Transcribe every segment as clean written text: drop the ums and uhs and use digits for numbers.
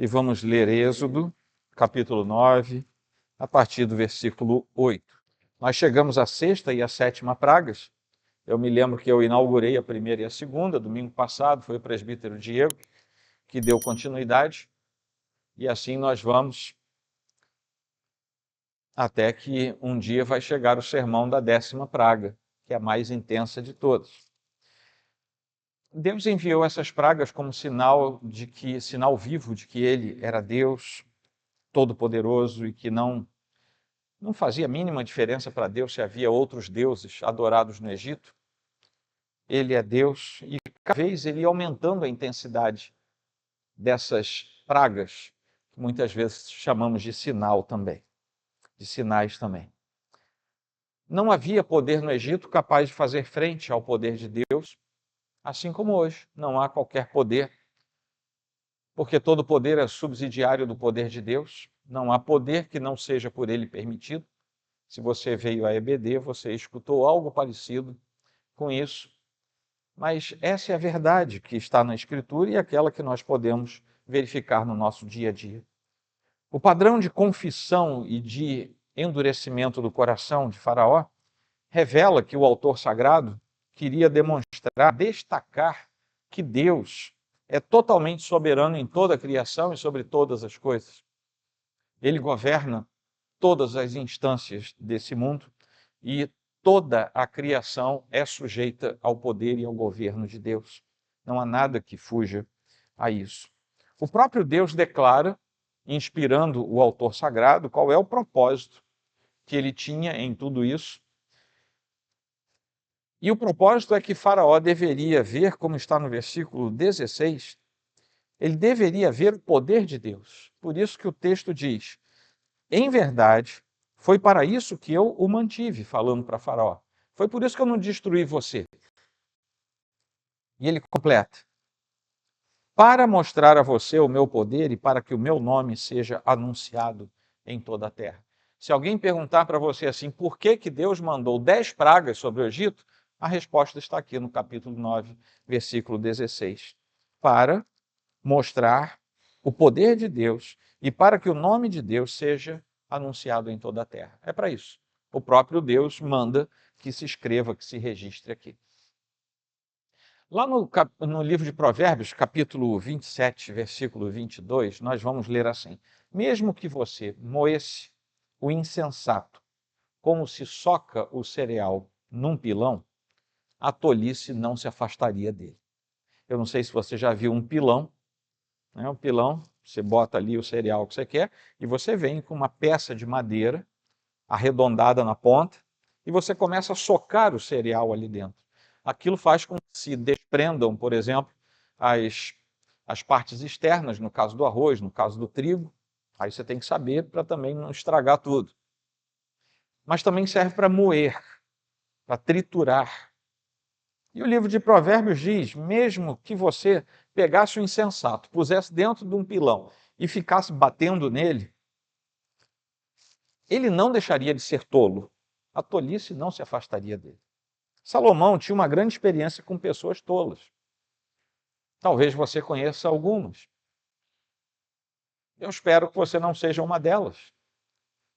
vamos ler Êxodo, capítulo 9, a partir do versículo 8. Nós chegamos à sexta e à sétima pragas. Eu me lembro que eu inaugurei a primeira e a segunda, domingo passado, foi o presbítero Diego que deu continuidade, e assim nós vamos até que um dia vai chegar o sermão da 10ª praga, que é a mais intensa de todas. Deus enviou essas pragas como sinal vivo de que ele era Deus todo-poderoso e que não fazia a mínima diferença para Deus se havia outros deuses adorados no Egito. Ele é Deus e cada vez ele ia aumentando a intensidade dessas pragas, que muitas vezes chamamos de sinal também, de sinais também. Não havia poder no Egito capaz de fazer frente ao poder de Deus, assim como hoje não há qualquer poder, porque todo poder é subsidiário do poder de Deus. Não há poder que não seja por ele permitido. Se você veio à EBD, você escutou algo parecido com isso. Mas essa é a verdade que está na Escritura e aquela que nós podemos verificar no nosso dia a dia. O padrão de confissão e de endurecimento do coração de Faraó revela que o autor sagrado queria demonstrar, destacar que Deus é totalmente soberano em toda a criação e sobre todas as coisas. Ele governa todas as instâncias desse mundo e toda a criação é sujeita ao poder e ao governo de Deus. Não há nada que fuja a isso. O próprio Deus declara, inspirando o autor sagrado, qual é o propósito que ele tinha em tudo isso. E o propósito é que Faraó deveria ver, como está no versículo 16, ele deveria ver o poder de Deus. Por isso que o texto diz: em verdade, foi para isso que eu o mantive, falando para Faraó. Foi por isso que eu não destruí você. E ele completa: para mostrar a você o meu poder e para que o meu nome seja anunciado em toda a terra. Se alguém perguntar para você assim, por que Deus mandou 10 pragas sobre o Egito? A resposta está aqui no capítulo 9, versículo 16. Para mostrar o poder de Deus e para que o nome de Deus seja anunciado em toda a terra. É para isso. O próprio Deus manda que se escreva, que se registre aqui. Lá no livro de Provérbios, capítulo 27, versículo 22, nós vamos ler assim: mesmo que você moesse o insensato, como se soca o cereal num pilão, a tolice não se afastaria dele. Eu não sei se você já viu um pilão, né? Um pilão, você bota ali o cereal que você quer e você vem com uma peça de madeira arredondada na ponta e você começa a socar o cereal ali dentro. Aquilo faz com que se desprendam, por exemplo, as partes externas, no caso do arroz, no caso do trigo. Aí você tem que saber para também não estragar tudo. Mas também serve para moer, para triturar. E o livro de Provérbios diz, mesmo que você pegasse o insensato, pusesse dentro de um pilão e ficasse batendo nele, ele não deixaria de ser tolo. A tolice não se afastaria dele. Salomão tinha uma grande experiência com pessoas tolas. Talvez você conheça algumas. Eu espero que você não seja uma delas.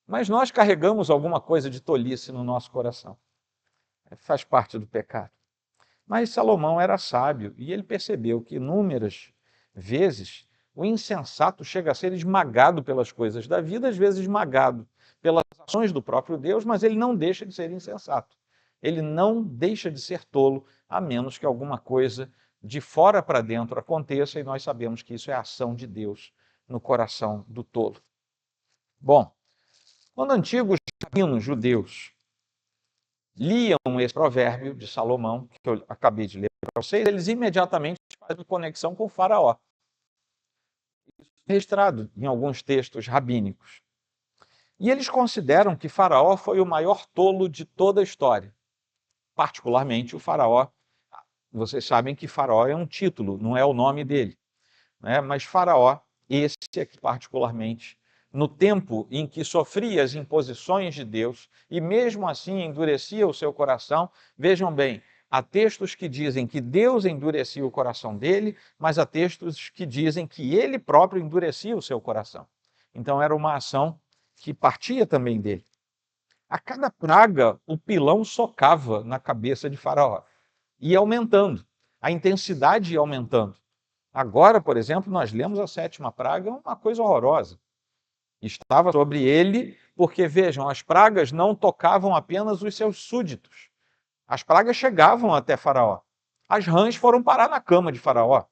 Mas nós carregamos alguma coisa de tolice no nosso coração. Faz parte do pecado. Mas Salomão era sábio e ele percebeu que inúmeras vezes o insensato chega a ser esmagado pelas coisas da vida, às vezes esmagado pelas ações do próprio Deus, mas ele não deixa de ser insensato. Ele não deixa de ser tolo, a menos que alguma coisa de fora para dentro aconteça, e nós sabemos que isso é a ação de Deus no coração do tolo. Bom, quando antigos rabinos judeus liam esse provérbio de Salomão, que eu acabei de ler para vocês, eles imediatamente fazem conexão com o Faraó. Isso é registrado em alguns textos rabínicos. E eles consideram que Faraó foi o maior tolo de toda a história. Particularmente o Faraó. Vocês sabem que Faraó é um título, não é o nome dele, né? Mas Faraó, esse aqui particularmente, no tempo em que sofria as imposições de Deus e mesmo assim endurecia o seu coração, vejam bem, Há textos que dizem que Deus endurecia o coração dele, mas há textos que dizem que ele próprio endurecia o seu coração. Então era uma ação que partia também dele. A cada praga, o pilão socava na cabeça de Faraó. Ia aumentando, a intensidade ia aumentando. Agora, por exemplo, nós lemos a 7ª praga, uma coisa horrorosa. Estava sobre ele, porque, vejam, as pragas não tocavam apenas os seus súditos. As pragas chegavam até Faraó. As rãs foram parar na cama de Faraó,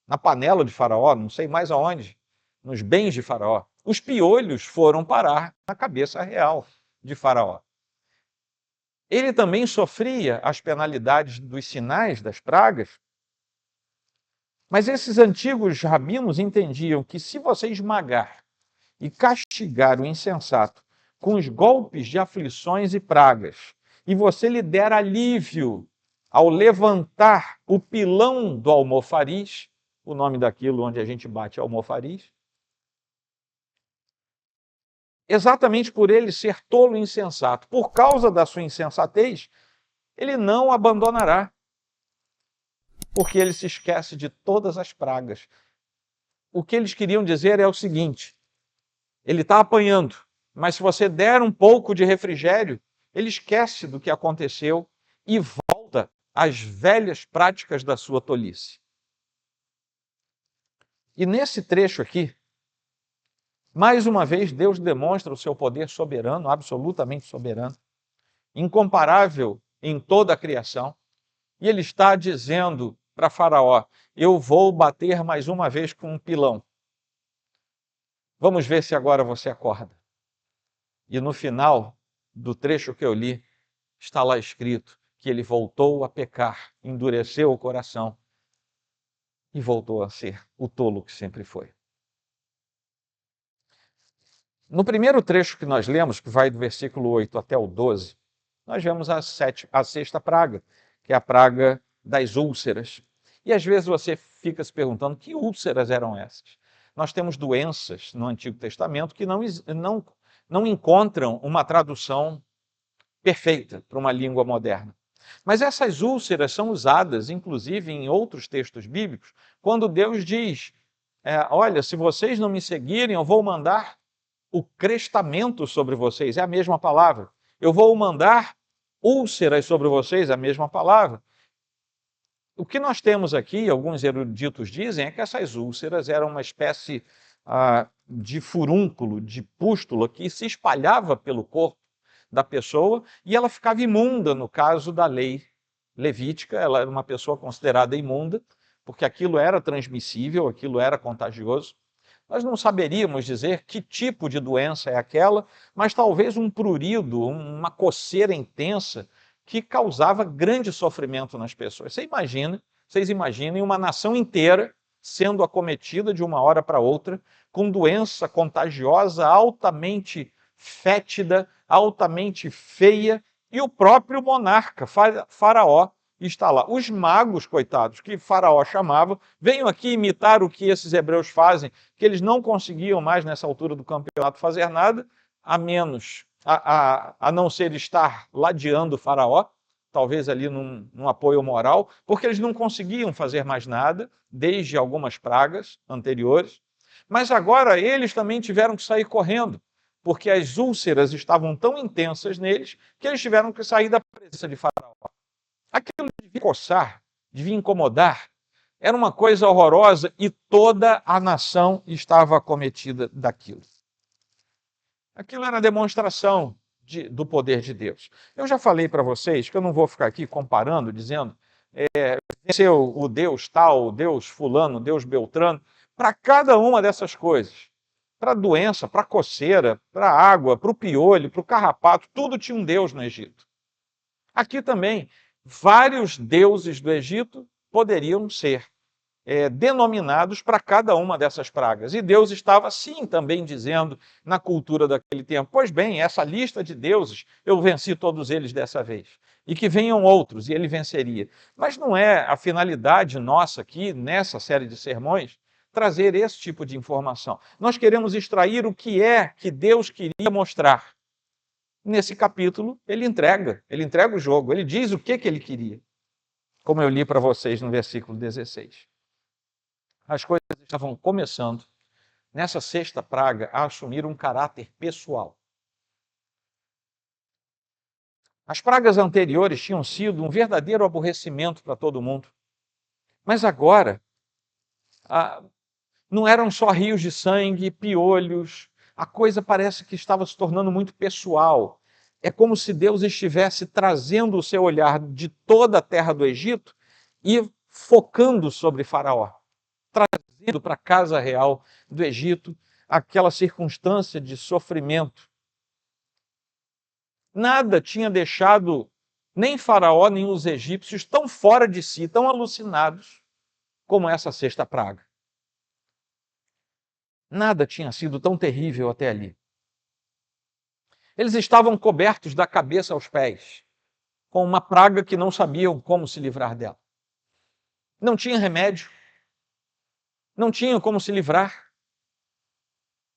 na panela de Faraó, não sei mais aonde, nos bens de Faraó. Os piolhos foram parar na cabeça real de Faraó. Ele também sofria as penalidades dos sinais das pragas, mas esses antigos rabinos entendiam que se você esmagar e castigar o insensato com os golpes de aflições e pragas, e você lhe der alívio ao levantar o pilão do almofariz, o nome daquilo onde a gente bate almofariz, exatamente por ele ser tolo e insensato, por causa da sua insensatez, ele não abandonará, porque ele se esquece de todas as pragas. O que eles queriam dizer é o seguinte: ele está apanhando, mas se você der um pouco de refrigério, ele esquece do que aconteceu e volta às velhas práticas da sua tolice. E nesse trecho aqui, mais uma vez, Deus demonstra o seu poder soberano, absolutamente soberano, incomparável em toda a criação. E ele está dizendo para Faraó: eu vou bater mais uma vez com um pilão. Vamos ver se agora você acorda. E no final do trecho que eu li, está lá escrito que ele voltou a pecar, endureceu o coração e voltou a ser o tolo que sempre foi. No primeiro trecho que nós lemos, que vai do versículo 8 até o 12, nós vemos a 6ª praga, que é a praga das úlceras. E às vezes você fica se perguntando que úlceras eram essas. Nós temos doenças no Antigo Testamento que não encontram uma tradução perfeita para uma língua moderna. Mas essas úlceras são usadas, inclusive, em outros textos bíblicos, quando Deus diz, olha, se vocês não me seguirem, eu vou mandar o crestamento sobre vocês, é a mesma palavra. Eu vou mandar úlceras sobre vocês, é a mesma palavra. O que nós temos aqui, alguns eruditos dizem, é que essas úlceras eram uma espécie de furúnculo, de pústula, que se espalhava pelo corpo da pessoa e ela ficava imunda, no caso da lei levítica. Ela era uma pessoa considerada imunda, porque aquilo era transmissível, aquilo era contagioso. Nós não saberíamos dizer que tipo de doença é aquela, mas talvez um prurido, uma coceira intensa que causava grande sofrimento nas pessoas. Vocês imaginem uma nação inteira sendo acometida de uma hora para outra com doença contagiosa, altamente fétida, altamente feia, e o próprio monarca, Faraó, está lá. Os magos, coitados, que Faraó chamava, venham aqui imitar o que esses hebreus fazem, que eles não conseguiam mais, nessa altura do campeonato, fazer nada, a não ser estar ladeando Faraó, talvez ali num apoio moral, porque eles não conseguiam fazer mais nada, desde algumas pragas anteriores. Mas agora eles também tiveram que sair correndo, porque as úlceras estavam tão intensas neles, que eles tiveram que sair da presença de Faraó. Aquilo devia coçar, devia incomodar, era uma coisa horrorosa e toda a nação estava acometida daquilo. Aquilo era demonstração do poder de Deus. Eu já falei para vocês que eu não vou ficar aqui comparando, dizendo venceu o Deus tal, o Deus fulano, o Deus beltrano, para cada uma dessas coisas. Para a doença, para a coceira, para a água, para o piolho, para o carrapato, tudo tinha um Deus no Egito. Aqui também, vários deuses do Egito poderiam ser denominados para cada uma dessas pragas. E Deus estava, sim, também dizendo na cultura daquele tempo: pois bem, essa lista de deuses, eu venci todos eles dessa vez. E que venham outros, e ele venceria. Mas não é a finalidade nossa aqui, nessa série de sermões, trazer esse tipo de informação. Nós queremos extrair o que é que Deus queria mostrar. Nesse capítulo, ele entrega o jogo, ele diz o que ele queria. como eu li para vocês no versículo 16. As coisas estavam começando, nessa sexta praga, a assumir um caráter pessoal. As pragas anteriores tinham sido um verdadeiro aborrecimento para todo mundo. Mas agora, não eram só rios de sangue, piolhos, a coisa parece que estava se tornando muito pessoal. É como se Deus estivesse trazendo o seu olhar de toda a terra do Egito e focando sobre Faraó, trazendo para a casa real do Egito aquela circunstância de sofrimento. Nada tinha deixado nem Faraó, nem os egípcios tão fora de si, tão alucinados como essa sexta praga. Nada tinha sido tão terrível até ali. Eles estavam cobertos da cabeça aos pés, com uma praga que não sabiam como se livrar dela. Não tinha remédio, não tinham como se livrar.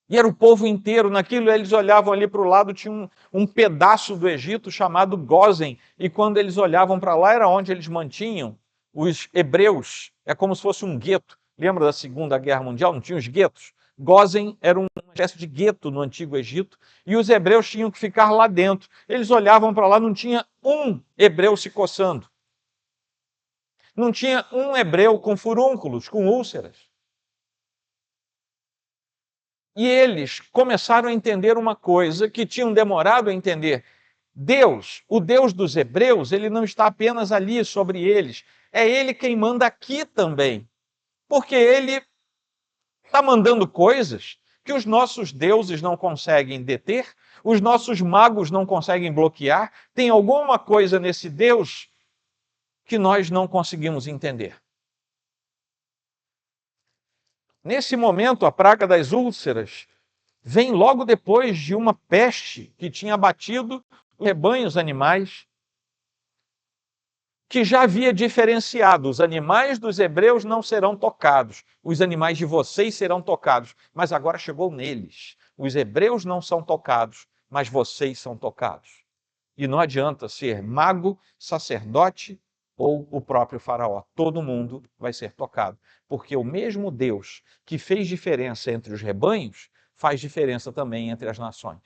E era o povo inteiro, naquilo eles olhavam ali para o lado, tinha um pedaço do Egito chamado Gósen, e quando eles olhavam para lá era onde eles mantinham os hebreus, é como se fosse um gueto. Lembra da Segunda Guerra Mundial? Não tinha os guetos? Gósen era uma espécie de gueto no Antigo Egito, e os hebreus tinham que ficar lá dentro. Eles olhavam para lá, não tinha um hebreu se coçando. Não tinha um hebreu com furúnculos, com úlceras. E eles começaram a entender uma coisa que tinham demorado a entender. Deus, o Deus dos hebreus, ele não está apenas ali sobre eles. É ele quem manda aqui também. Porque ele está mandando coisas que os nossos deuses não conseguem deter, os nossos magos não conseguem bloquear. Tem alguma coisa nesse Deus que nós não conseguimos entender. Nesse momento, a praga das úlceras vem logo depois de uma peste que tinha abatido rebanhos animais, que já havia diferenciado: os animais dos hebreus não serão tocados, os animais de vocês serão tocados. Mas agora chegou neles: os hebreus não são tocados, mas vocês são tocados. E não adianta ser mago, sacerdote ou o próprio faraó. Todo mundo vai ser tocado, porque o mesmo Deus que fez diferença entre os rebanhos faz diferença também entre as nações.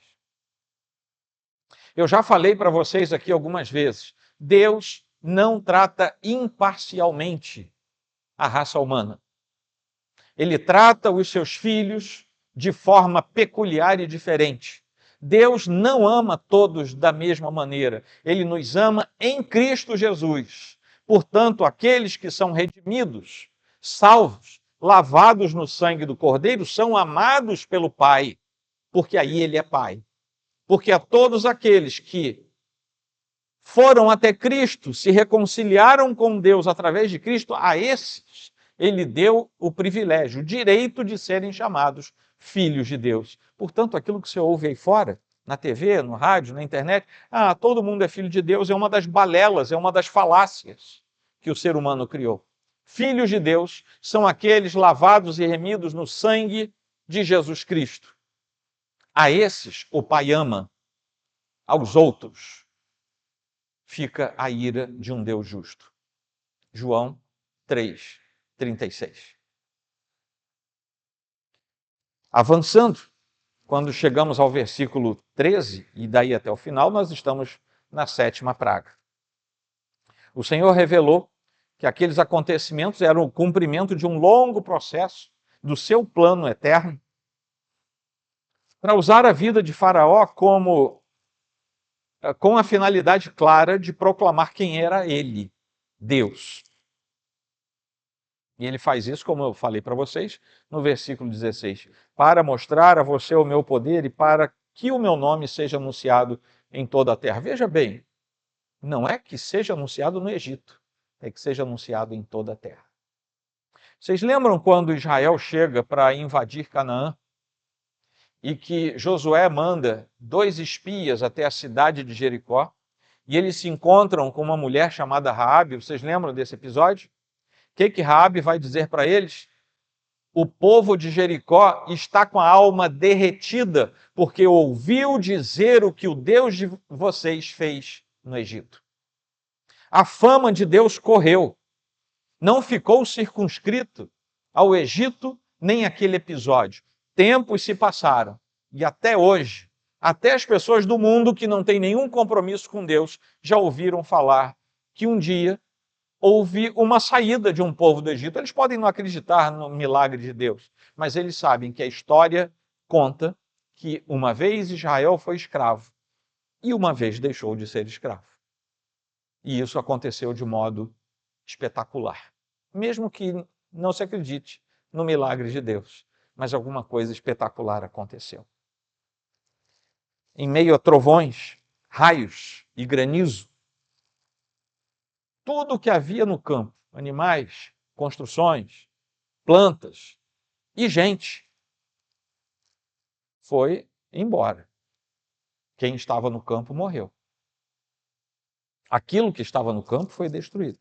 Eu já falei para vocês aqui algumas vezes, Deus não trata imparcialmente a raça humana. Ele trata os seus filhos de forma peculiar e diferente. Deus não ama todos da mesma maneira. Ele nos ama em Cristo Jesus. Portanto, aqueles que são redimidos, salvos, lavados no sangue do Cordeiro, são amados pelo Pai, porque aí Ele é Pai. Porque a todos aqueles que foram até Cristo, se reconciliaram com Deus através de Cristo, a esses Ele deu o privilégio, o direito de serem chamados filhos de Deus. Portanto, aquilo que você ouve aí fora, na TV, no rádio, na internet, todo mundo é filho de Deus, é uma das balelas, é uma das falácias que o ser humano criou. Filhos de Deus são aqueles lavados e remidos no sangue de Jesus Cristo. A esses o Pai ama, aos outros fica a ira de um Deus justo. João 3:36. Avançando, quando chegamos ao versículo 13, e daí até o final, nós estamos na sétima praga. O Senhor revelou que aqueles acontecimentos eram o cumprimento de um longo processo do seu plano eterno para usar a vida de Faraó com a finalidade clara de proclamar quem era ele, Deus. E ele faz isso, como eu falei para vocês, no versículo 16, para mostrar a você o meu poder e para que o meu nome seja anunciado em toda a terra. Veja bem, não é que seja anunciado no Egito, é que seja anunciado em toda a terra. Vocês lembram quando Israel chega para invadir Canaã e que Josué manda 2 espias até a cidade de Jericó e eles se encontram com uma mulher chamada Raabe? Vocês lembram desse episódio? O que Raabe vai dizer para eles? O povo de Jericó está com a alma derretida porque ouviu dizer o que o Deus de vocês fez no Egito. A fama de Deus correu. Não ficou circunscrito ao Egito nem aquele episódio. Tempos se passaram e até hoje, até as pessoas do mundo que não têm nenhum compromisso com Deus já ouviram falar que um dia houve uma saída de um povo do Egito. Eles podem não acreditar no milagre de Deus, mas eles sabem que a história conta que uma vez Israel foi escravo e uma vez deixou de ser escravo. E isso aconteceu de modo espetacular. Mesmo que não se acredite no milagre de Deus, mas alguma coisa espetacular aconteceu. Em meio a trovões, raios e granizo, tudo o que havia no campo, animais, construções, plantas e gente, foi embora. Quem estava no campo morreu. Aquilo que estava no campo foi destruído.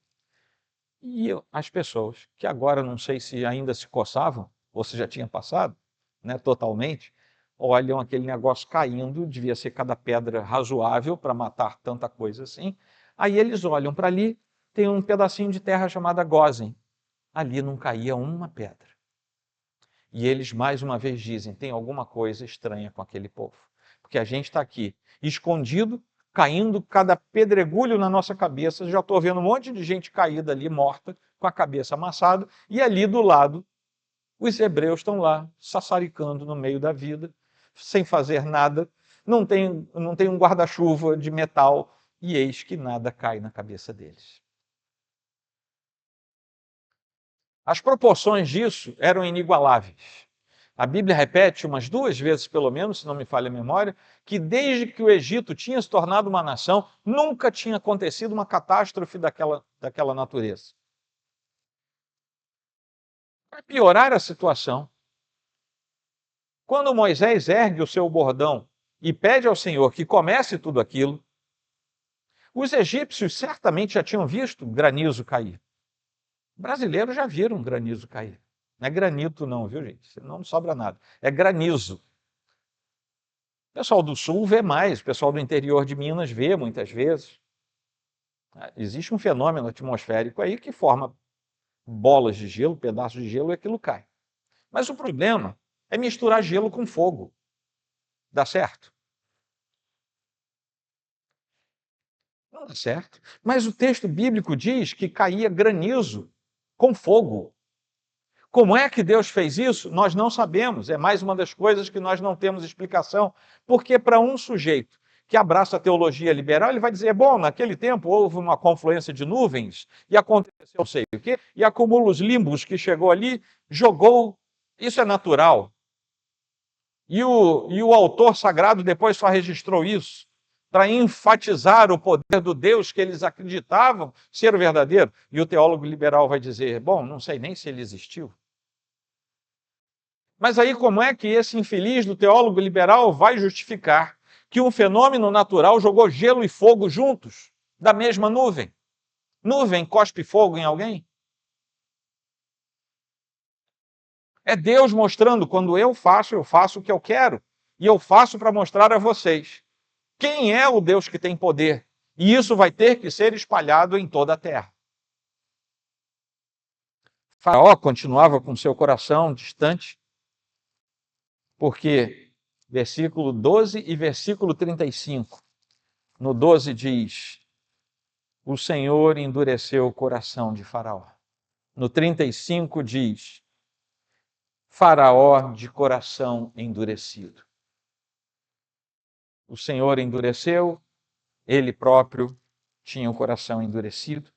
E as pessoas, que agora não sei se ainda se coçavam, ou se já tinha passado, né, totalmente, olham aquele negócio caindo, devia ser cada pedra razoável para matar tanta coisa assim. Aí eles olham para ali, tem um pedacinho de terra chamada Gósen. Ali não caía uma pedra. E eles mais uma vez dizem, tem alguma coisa estranha com aquele povo. Porque a gente está aqui, escondido, caindo cada pedregulho na nossa cabeça. Já estou vendo um monte de gente caída ali, morta, com a cabeça amassada. E ali do lado, os hebreus estão lá, sassaricando no meio da vida, sem fazer nada. Não tem um guarda-chuva de metal. E eis que nada cai na cabeça deles. As proporções disso eram inigualáveis. A Bíblia repete umas 2 vezes, pelo menos, se não me falha a memória, que desde que o Egito tinha se tornado uma nação, nunca tinha acontecido uma catástrofe daquela natureza. Para piorar a situação, quando Moisés ergue o seu bordão e pede ao Senhor que comece tudo aquilo, os egípcios certamente já tinham visto granizo cair. Brasileiros já viram granizo cair. Não é granito não, viu gente? Senão não sobra nada. É granizo. O pessoal do sul vê mais, o pessoal do interior de Minas vê muitas vezes. Existe um fenômeno atmosférico aí que forma bolas de gelo, pedaços de gelo e aquilo cai. Mas o problema é misturar gelo com fogo. Dá certo? Não dá certo. Mas o texto bíblico diz que caía granizo com fogo. Como é que Deus fez isso? Nós não sabemos. É mais uma das coisas que nós não temos explicação. Porque para um sujeito que abraça a teologia liberal, ele vai dizer, bom, naquele tempo houve uma confluência de nuvens e aconteceu não sei o quê, e acumula os limbos que chegou ali, jogou. Isso é natural. E o autor sagrado depois só registrou isso para enfatizar o poder do Deus que eles acreditavam ser o verdadeiro. E o teólogo liberal vai dizer, bom, não sei nem se ele existiu. Mas aí como é que esse infeliz do teólogo liberal vai justificar que um fenômeno natural jogou gelo e fogo juntos, da mesma nuvem? Nuvem cospe fogo em alguém? É Deus mostrando, quando eu faço o que eu quero. E eu faço para mostrar a vocês quem é o Deus que tem poder. E isso vai ter que ser espalhado em toda a terra. Faraó continuava com seu coração distante, porque versículo 12 e versículo 35. No 12 diz, o Senhor endureceu o coração de Faraó. No 35 diz, Faraó de coração endurecido. O Senhor endureceu, ele próprio tinha o coração endurecido.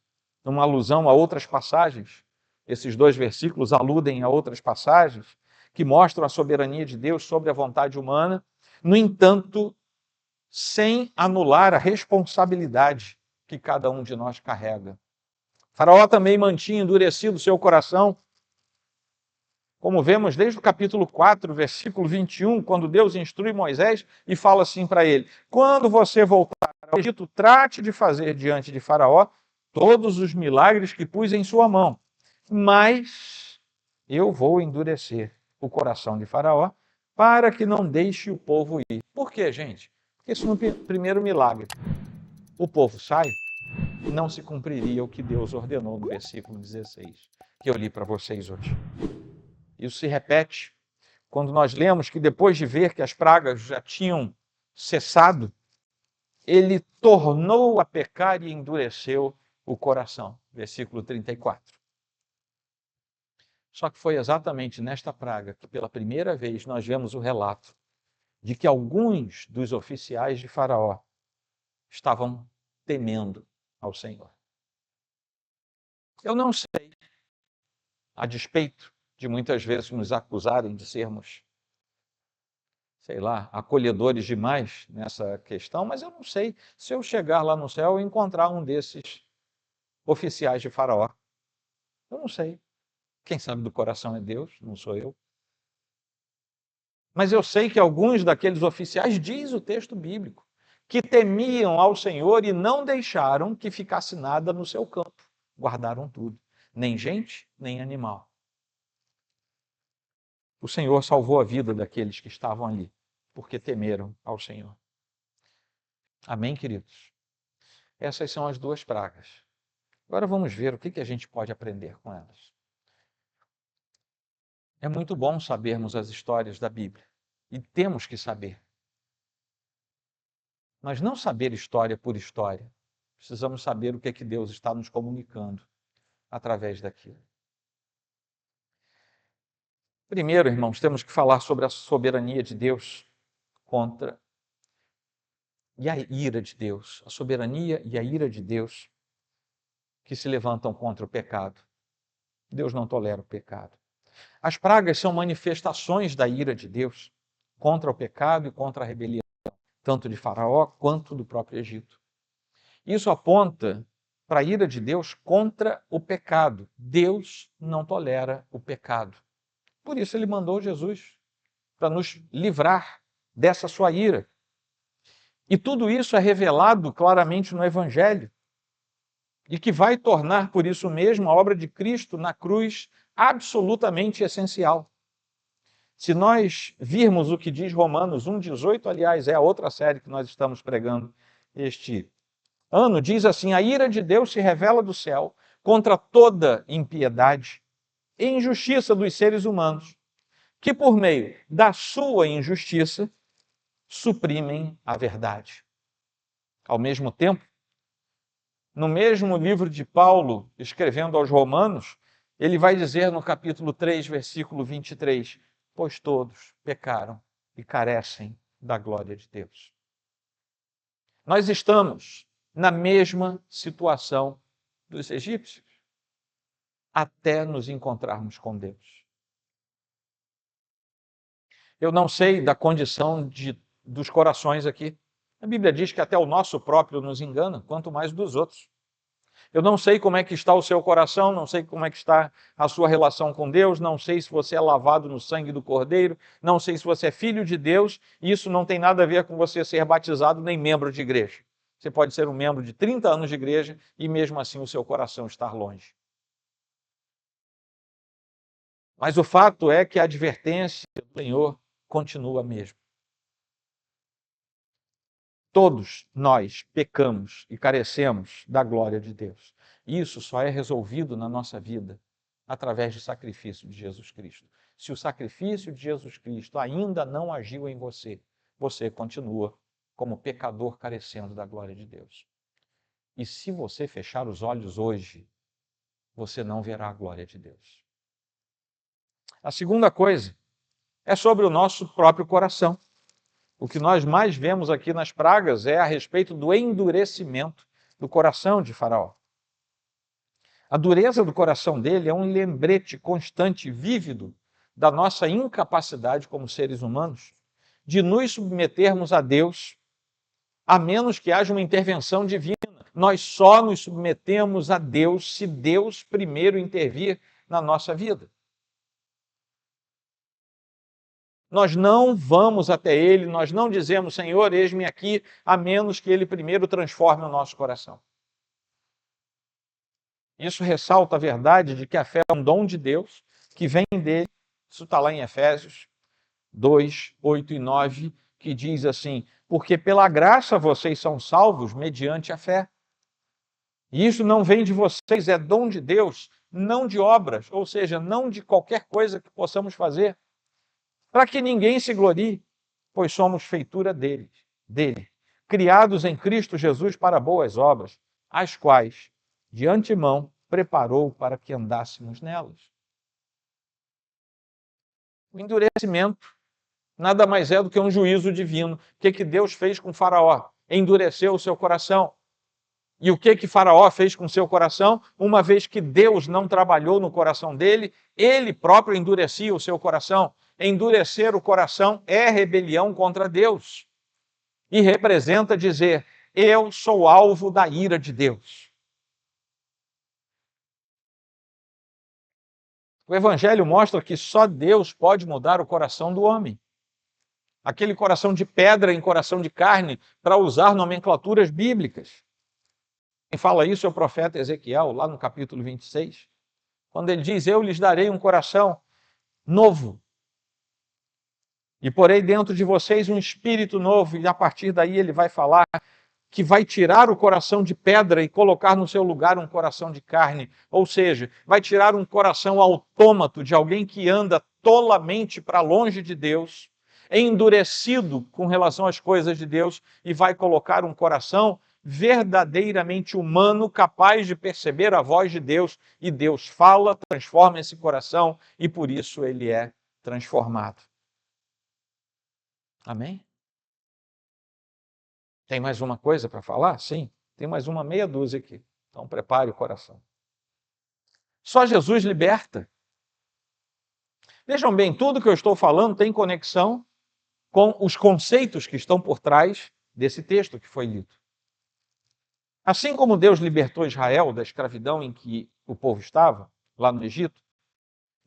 Numa alusão a outras passagens, esses 2 versículos aludem a outras passagens que mostram a soberania de Deus sobre a vontade humana, no entanto, sem anular a responsabilidade que cada um de nós carrega. Faraó também mantinha endurecido seu coração, como vemos desde o capítulo 4, versículo 21, quando Deus instrui Moisés e fala assim para ele, quando você voltar ao Egito, trate de fazer diante de Faraó todos os milagres que pus em sua mão, mas eu vou endurecer o coração de Faraó para que não deixe o povo ir. Por quê, gente? Porque isso no primeiro milagre. O povo sai, não se cumpriria o que Deus ordenou no versículo 16, que eu li para vocês hoje. Isso se repete quando nós lemos que depois de ver que as pragas já tinham cessado, ele tornou a pecar e endureceu o coração. Versículo 34. Só que foi exatamente nesta praga que pela primeira vez nós vemos o relato de que alguns dos oficiais de Faraó estavam temendo ao Senhor. Eu não sei, a despeito de muitas vezes nos acusarem de sermos, sei lá, acolhedores demais nessa questão, mas eu não sei se eu chegar lá no céu e encontrar um desses oficiais de Faraó. Eu não sei. Quem sabe do coração é Deus, não sou eu. Mas eu sei que alguns daqueles oficiais, diz o texto bíblico, que temiam ao Senhor e não deixaram que ficasse nada no seu campo. Guardaram tudo, nem gente, nem animal. O Senhor salvou a vida daqueles que estavam ali, porque temeram ao Senhor. Amém, queridos? Essas são as duas pragas. Agora vamos ver o que a gente pode aprender com elas. É muito bom sabermos as histórias da Bíblia, e temos que saber. Mas não saber história por história. Precisamos saber o que é que Deus está nos comunicando através daquilo. Primeiro, irmãos, temos que falar sobre a soberania de Deus contra e a ira de Deus. A soberania e a ira de Deus que se levantam contra o pecado. Deus não tolera o pecado. As pragas são manifestações da ira de Deus contra o pecado e contra a rebelião, tanto de Faraó quanto do próprio Egito. Isso aponta para a ira de Deus contra o pecado. Deus não tolera o pecado. Por isso ele mandou Jesus, para nos livrar dessa sua ira. E tudo isso é revelado claramente no Evangelho, e que vai tornar, por isso mesmo, a obra de Cristo na cruz absolutamente essencial. Se nós virmos o que diz Romanos 1,18, aliás, é a outra série que nós estamos pregando este ano, diz assim: a ira de Deus se revela do céu contra toda impiedade e injustiça dos seres humanos, que por meio da sua injustiça suprimem a verdade. Ao mesmo tempo, no mesmo livro de Paulo, escrevendo aos Romanos, ele vai dizer no capítulo 3, versículo 23, pois todos pecaram e carecem da glória de Deus. Nós estamos na mesma situação dos egípcios, até nos encontrarmos com Deus. Eu não sei da condição dos corações aqui. A Bíblia diz que até o nosso próprio nos engana, quanto mais dos outros. Eu não sei como é que está o seu coração, não sei como é que está a sua relação com Deus, não sei se você é lavado no sangue do Cordeiro, não sei se você é filho de Deus, e isso não tem nada a ver com você ser batizado nem membro de igreja. Você pode ser um membro de 30 anos de igreja e mesmo assim o seu coração estar longe. Mas o fato é que a advertência do Senhor continua mesmo. Todos nós pecamos e carecemos da glória de Deus. Isso só é resolvido na nossa vida através do sacrifício de Jesus Cristo. Se o sacrifício de Jesus Cristo ainda não agiu em você, você continua como pecador carecendo da glória de Deus. E se você fechar os olhos hoje, você não verá a glória de Deus. A segunda coisa é sobre o nosso próprio coração. O que nós mais vemos aqui nas pragas é a respeito do endurecimento do coração de Faraó. A dureza do coração dele é um lembrete constante, vívido, da nossa incapacidade como seres humanos de nos submetermos a Deus, a menos que haja uma intervenção divina. Nós só nos submetemos a Deus se Deus primeiro intervir na nossa vida. Nós não vamos até Ele, nós não dizemos, Senhor, eis-me aqui, a menos que Ele primeiro transforme o nosso coração. Isso ressalta a verdade de que a fé é um dom de Deus, que vem dele. Isso está lá em Efésios 2, 8 e 9, que diz assim, porque pela graça vocês são salvos mediante a fé. E isso não vem de vocês, é dom de Deus, não de obras, ou seja, não de qualquer coisa que possamos fazer, para que ninguém se glorie, pois somos feitura dele, criados em Cristo Jesus para boas obras, as quais, de antemão, preparou para que andássemos nelas. O endurecimento nada mais é do que um juízo divino. O que Deus fez com Faraó? Endureceu o seu coração. E o que Faraó fez com seu coração? Uma vez que Deus não trabalhou no coração dele, ele próprio endurecia o seu coração. Endurecer o coração é rebelião contra Deus. E representa dizer, eu sou alvo da ira de Deus. O Evangelho mostra que só Deus pode mudar o coração do homem. Aquele coração de pedra em coração de carne, para usar nomenclaturas bíblicas. Quem fala isso é o profeta Ezequiel, lá no capítulo 26, quando ele diz, eu lhes darei um coração novo, e porei dentro de vocês um espírito novo, e a partir daí ele vai falar que vai tirar o coração de pedra e colocar no seu lugar um coração de carne, ou seja, vai tirar um coração autômato de alguém que anda tolamente para longe de Deus, endurecido com relação às coisas de Deus, e vai colocar um coração verdadeiramente humano, capaz de perceber a voz de Deus, e Deus fala, transforma esse coração, e por isso ele é transformado. Amém? Tem mais uma coisa para falar? Sim, tem mais uma meia dúzia aqui. Então prepare o coração. Só Jesus liberta. Vejam bem, tudo que eu estou falando tem conexão com os conceitos que estão por trás desse texto que foi lido. Assim como Deus libertou Israel da escravidão em que o povo estava, lá no Egito,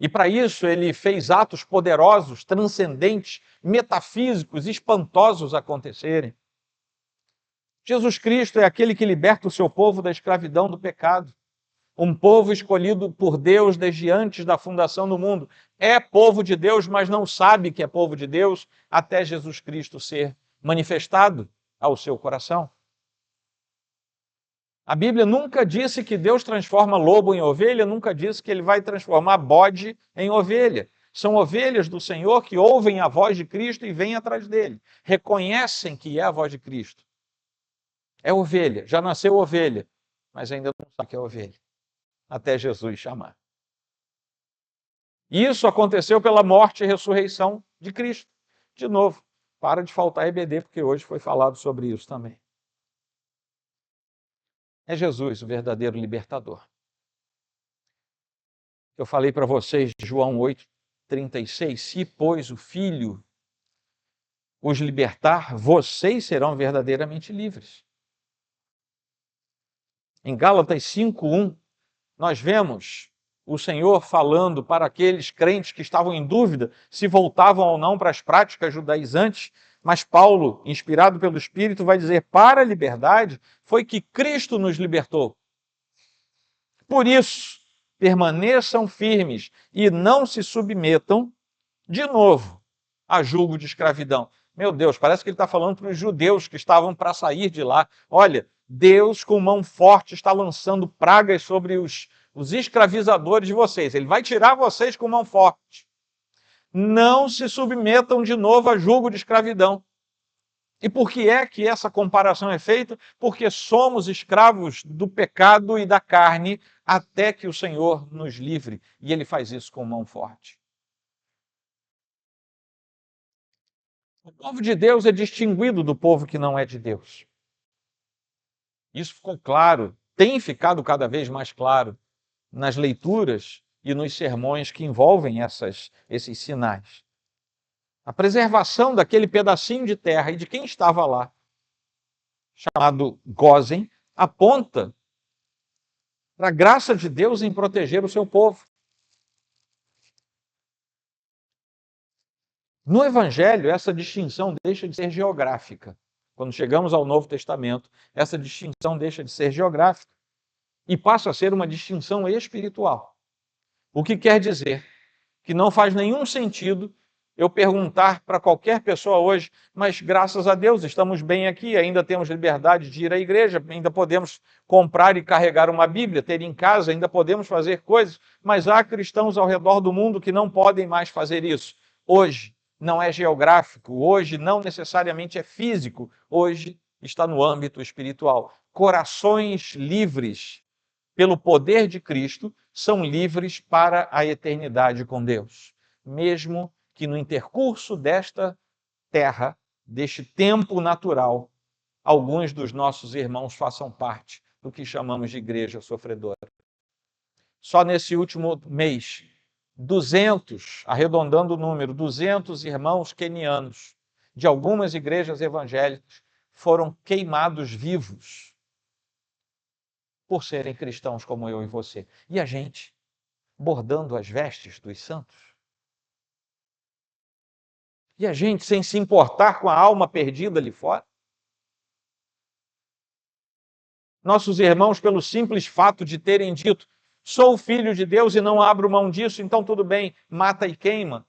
e para isso ele fez atos poderosos, transcendentes, metafísicos, espantosos acontecerem. Jesus Cristo é aquele que liberta o seu povo da escravidão do pecado. Um povo escolhido por Deus desde antes da fundação do mundo. É povo de Deus, mas não sabe que é povo de Deus até Jesus Cristo ser manifestado ao seu coração. A Bíblia nunca disse que Deus transforma lobo em ovelha, nunca disse que ele vai transformar bode em ovelha. São ovelhas do Senhor que ouvem a voz de Cristo e vêm atrás dele. Reconhecem que é a voz de Cristo. É ovelha, já nasceu ovelha, mas ainda não sabe que é ovelha, até Jesus chamar. Isso aconteceu pela morte e ressurreição de Cristo. De novo, para de faltar EBD, porque hoje foi falado sobre isso também. É Jesus o verdadeiro libertador. Eu falei para vocês de João 8:36, se, pois, o Filho os libertar, vocês serão verdadeiramente livres. Em Gálatas 5:1, nós vemos o Senhor falando para aqueles crentes que estavam em dúvida se voltavam ou não para as práticas judaizantes, mas Paulo, inspirado pelo Espírito, vai dizer, para a liberdade foi que Cristo nos libertou. Por isso, permaneçam firmes e não se submetam, de novo, a julgo de escravidão. Meu Deus, parece que ele está falando para os judeus que estavam para sair de lá. Olha, Deus com mão forte está lançando pragas sobre os escravizadores de vocês. Ele vai tirar vocês com mão forte. Não se submetam de novo a julgo de escravidão. E por que é que essa comparação é feita? Porque somos escravos do pecado e da carne até que o Senhor nos livre. E ele faz isso com mão forte. O povo de Deus é distinguido do povo que não é de Deus. Isso ficou claro, tem ficado cada vez mais claro nas leituras e nos sermões que envolvem esses sinais. A preservação daquele pedacinho de terra e de quem estava lá, chamado Gósen, aponta para a graça de Deus em proteger o seu povo. No Evangelho, essa distinção deixa de ser geográfica. Quando chegamos ao Novo Testamento, essa distinção deixa de ser geográfica e passa a ser uma distinção espiritual. O que quer dizer que não faz nenhum sentido eu perguntar para qualquer pessoa hoje, mas graças a Deus estamos bem aqui, ainda temos liberdade de ir à igreja, ainda podemos comprar e carregar uma Bíblia, ter em casa, ainda podemos fazer coisas, mas há cristãos ao redor do mundo que não podem mais fazer isso. Hoje não é geográfico, hoje não necessariamente é físico, hoje está no âmbito espiritual. Corações livres pelo poder de Cristo são livres para a eternidade com Deus, mesmo que no intercurso desta terra, deste tempo natural, alguns dos nossos irmãos façam parte do que chamamos de igreja sofredora. Só nesse último mês, 200, arredondando o número, 200 irmãos quenianos de algumas igrejas evangélicas foram queimados vivos por serem cristãos como eu e você. E a gente, bordando as vestes dos santos. E a gente sem se importar com a alma perdida ali fora. Nossos irmãos, pelo simples fato de terem dito, sou filho de Deus e não abro mão disso, então tudo bem, mata e queima.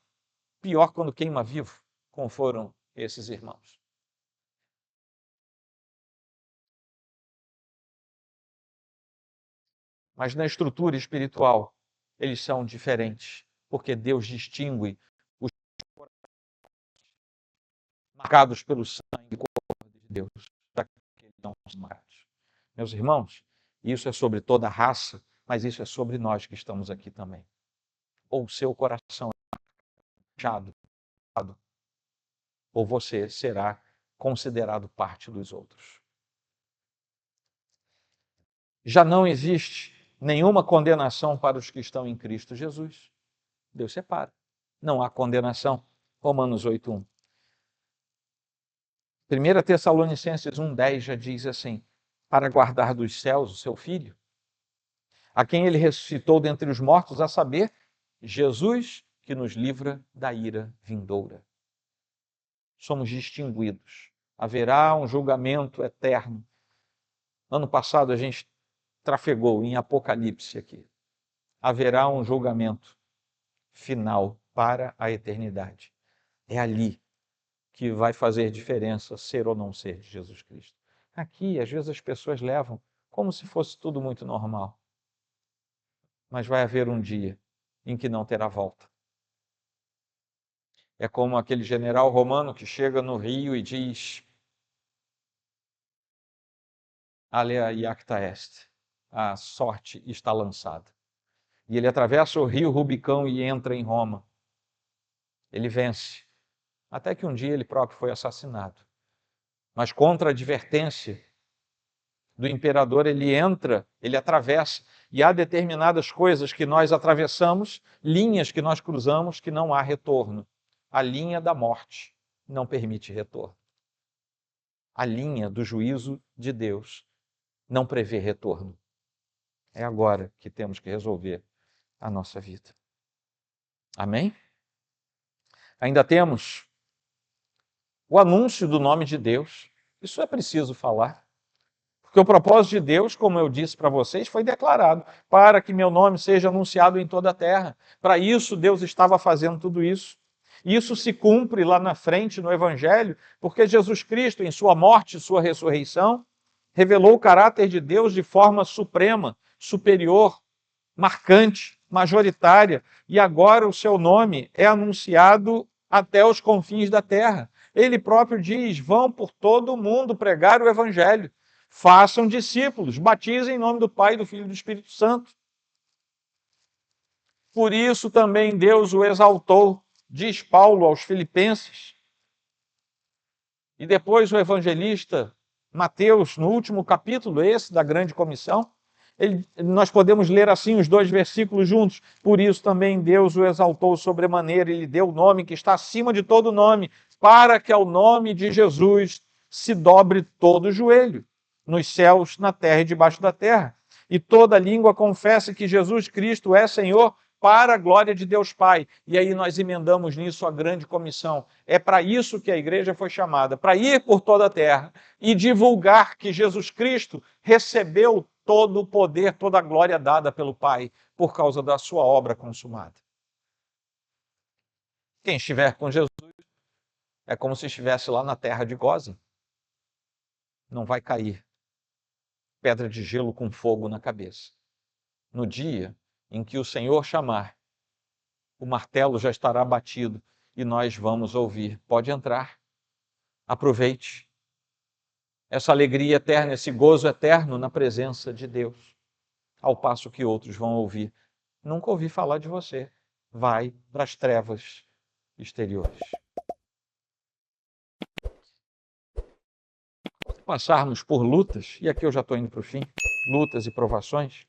Pior quando queima vivo, como foram esses irmãos. Mas na estrutura espiritual, eles são diferentes, porque Deus distingue os marcados pelo sangue e corpo de Deus, daqueles que não são marcados. Meus irmãos, isso é sobre toda a raça, mas isso é sobre nós que estamos aqui também. Ou o seu coração é fechado, ou você será considerado parte dos outros. Já não existe nenhuma condenação para os que estão em Cristo Jesus. Deus separa. Não há condenação. Romanos 8:1. 1 Tessalonicenses 1:10 já diz assim, para guardar dos céus o seu Filho, a quem ele ressuscitou dentre os mortos, a saber, Jesus, que nos livra da ira vindoura. Somos distinguidos. Haverá um julgamento eterno. Ano passado a gente trafegou em Apocalipse aqui. Haverá um julgamento final para a eternidade. É ali que vai fazer diferença ser ou não ser de Jesus Cristo. Aqui, às vezes, as pessoas levam como se fosse tudo muito normal. Mas vai haver um dia em que não terá volta. É como aquele general romano que chega no rio e diz: Alea iacta est, a sorte está lançada. E ele atravessa o rio Rubicão e entra em Roma. Ele vence, até que um dia ele próprio foi assassinado. Mas contra a advertência do imperador, ele entra, ele atravessa, e há determinadas coisas que nós atravessamos, linhas que nós cruzamos, que não há retorno. A linha da morte não permite retorno. A linha do juízo de Deus não prevê retorno. É agora que temos que resolver a nossa vida. Amém? Ainda temos o anúncio do nome de Deus. Isso é preciso falar. Porque o propósito de Deus, como eu disse para vocês, foi declarado para que meu nome seja anunciado em toda a terra. Para isso, Deus estava fazendo tudo isso. E isso se cumpre lá na frente no Evangelho, porque Jesus Cristo, em sua morte e sua ressurreição, revelou o caráter de Deus de forma suprema, superior, marcante, majoritária. E agora o seu nome é anunciado até os confins da terra. Ele próprio diz, vão por todo o mundo pregar o Evangelho. Façam discípulos, batizem em nome do Pai, do Filho e do Espírito Santo. Por isso também Deus o exaltou, diz Paulo aos Filipenses. E depois o evangelista Mateus, no último capítulo, esse da grande comissão, nós podemos ler assim os dois versículos juntos. Por isso também Deus o exaltou sobremaneira e lhe deu o nome que está acima de todo nome, para que ao nome de Jesus se dobre todo o joelho, nos céus, na terra e debaixo da terra. E toda língua confesse que Jesus Cristo é Senhor, para a glória de Deus Pai. E aí nós emendamos nisso a grande comissão. É para isso que a igreja foi chamada, para ir por toda a terra e divulgar que Jesus Cristo recebeu todo o poder, toda a glória dada pelo Pai, por causa da sua obra consumada. Quem estiver com Jesus é como se estivesse lá na terra de Gósen. Não vai cair pedra de gelo com fogo na cabeça. No dia em que o Senhor chamar, o martelo já estará batido e nós vamos ouvir. Pode entrar, aproveite essa alegria eterna, esse gozo eterno na presença de Deus, ao passo que outros vão ouvir. Nunca ouvi falar de você. Vai para as trevas exteriores. Quando passarmos por lutas, e aqui eu já estou indo para o fim, lutas e provações,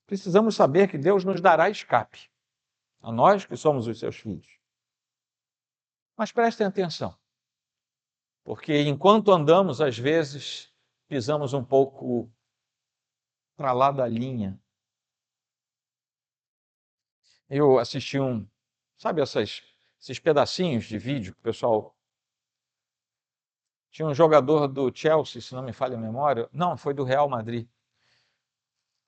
precisamos saber que Deus nos dará escape, a nós que somos os seus filhos. Mas prestem atenção, porque enquanto andamos, às vezes, pisamos um pouco para lá da linha. Eu assisti sabe esses pedacinhos de vídeo que o pessoal... Tinha um jogador do Chelsea, se não me falha a memória, não, foi do Real Madrid.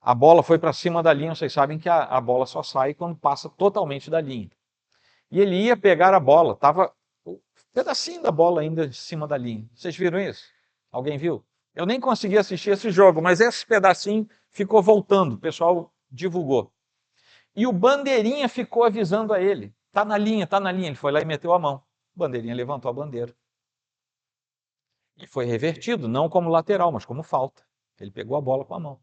A bola foi para cima da linha, vocês sabem que a bola só sai quando passa totalmente da linha. E ele ia pegar a bola, estava um pedacinho da bola ainda em cima da linha. Vocês viram isso? Alguém viu? Eu nem consegui assistir esse jogo, mas esse pedacinho ficou voltando, o pessoal divulgou. E o bandeirinha ficou avisando a ele, tá na linha, tá na linha. Ele foi lá e meteu a mão. O bandeirinha levantou a bandeira. E foi revertido, não como lateral, mas como falta. Ele pegou a bola com a mão.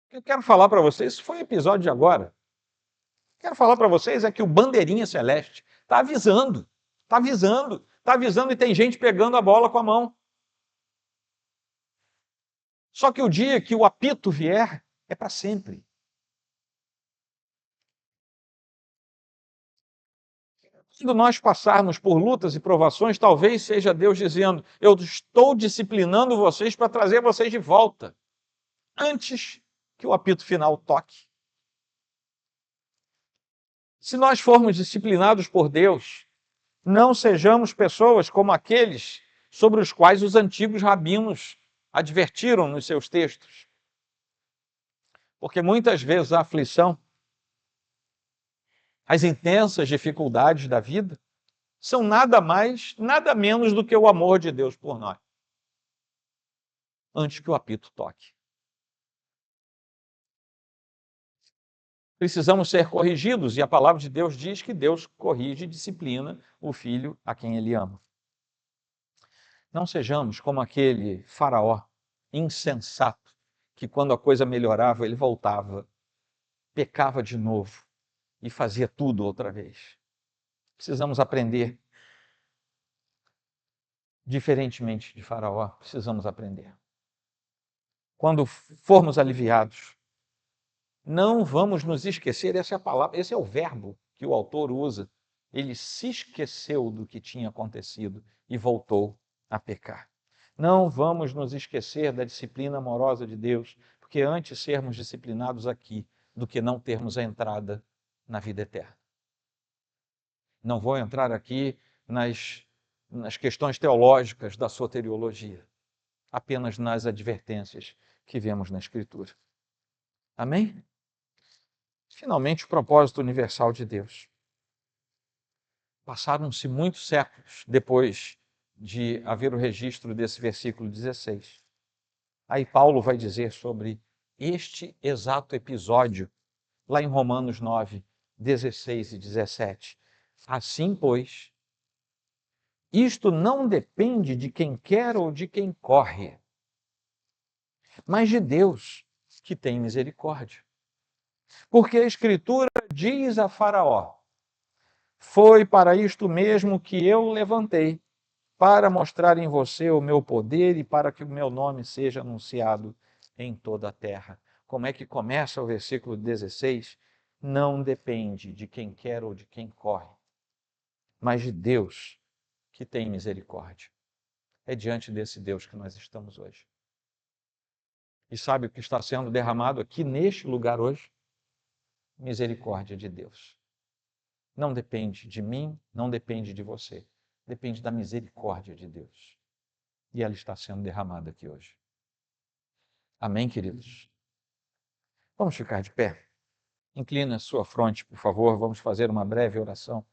O que eu quero falar para vocês, isso foi um episódio de agora. O que eu quero falar para vocês é que o bandeirinha celeste está avisando, está avisando, está avisando e tem gente pegando a bola com a mão. Só que o dia que o apito vier, é para sempre. Quando nós passarmos por lutas e provações, talvez seja Deus dizendo, eu estou disciplinando vocês para trazer vocês de volta, antes que o apito final toque. Se nós formos disciplinados por Deus, não sejamos pessoas como aqueles sobre os quais os antigos rabinos advertiram nos seus textos. Porque muitas vezes a aflição, as intensas dificuldades da vida, são nada mais, nada menos do que o amor de Deus por nós. Antes que o apito toque. Precisamos ser corrigidos, e a palavra de Deus diz que Deus corrige e disciplina o filho a quem ele ama. Não sejamos como aquele faraó insensato, que quando a coisa melhorava, ele voltava, pecava de novo e fazia tudo outra vez. Precisamos aprender. Diferentemente de Faraó, precisamos aprender. Quando formos aliviados, não vamos nos esquecer, essa é a palavra, esse é o verbo que o autor usa. Ele se esqueceu do que tinha acontecido e voltou a pecar. Não vamos nos esquecer da disciplina amorosa de Deus, porque antes sermos disciplinados aqui do que não termos a entrada na vida eterna. Não vou entrar aqui nas questões teológicas da soteriologia, apenas nas advertências que vemos na Escritura. Amém? Finalmente, o propósito universal de Deus. Passaram-se muitos séculos depois de haver o registro desse versículo 16. Aí Paulo vai dizer sobre este exato episódio, lá em Romanos 9, 16 e 17. Assim, pois, isto não depende de quem quer ou de quem corre, mas de Deus, que tem misericórdia. Porque a Escritura diz a Faraó, foi para isto mesmo que eu levantei, para mostrar em você o meu poder e para que o meu nome seja anunciado em toda a terra. Como é que começa o versículo 16? Não depende de quem quer ou de quem corre, mas de Deus, que tem misericórdia. É diante desse Deus que nós estamos hoje. E sabe o que está sendo derramado aqui neste lugar hoje? Misericórdia de Deus. Não depende de mim, não depende de você. Depende da misericórdia de Deus. E ela está sendo derramada aqui hoje. Amém, queridos? Vamos ficar de pé. Inclina sua fronte, por favor, vamos fazer uma breve oração.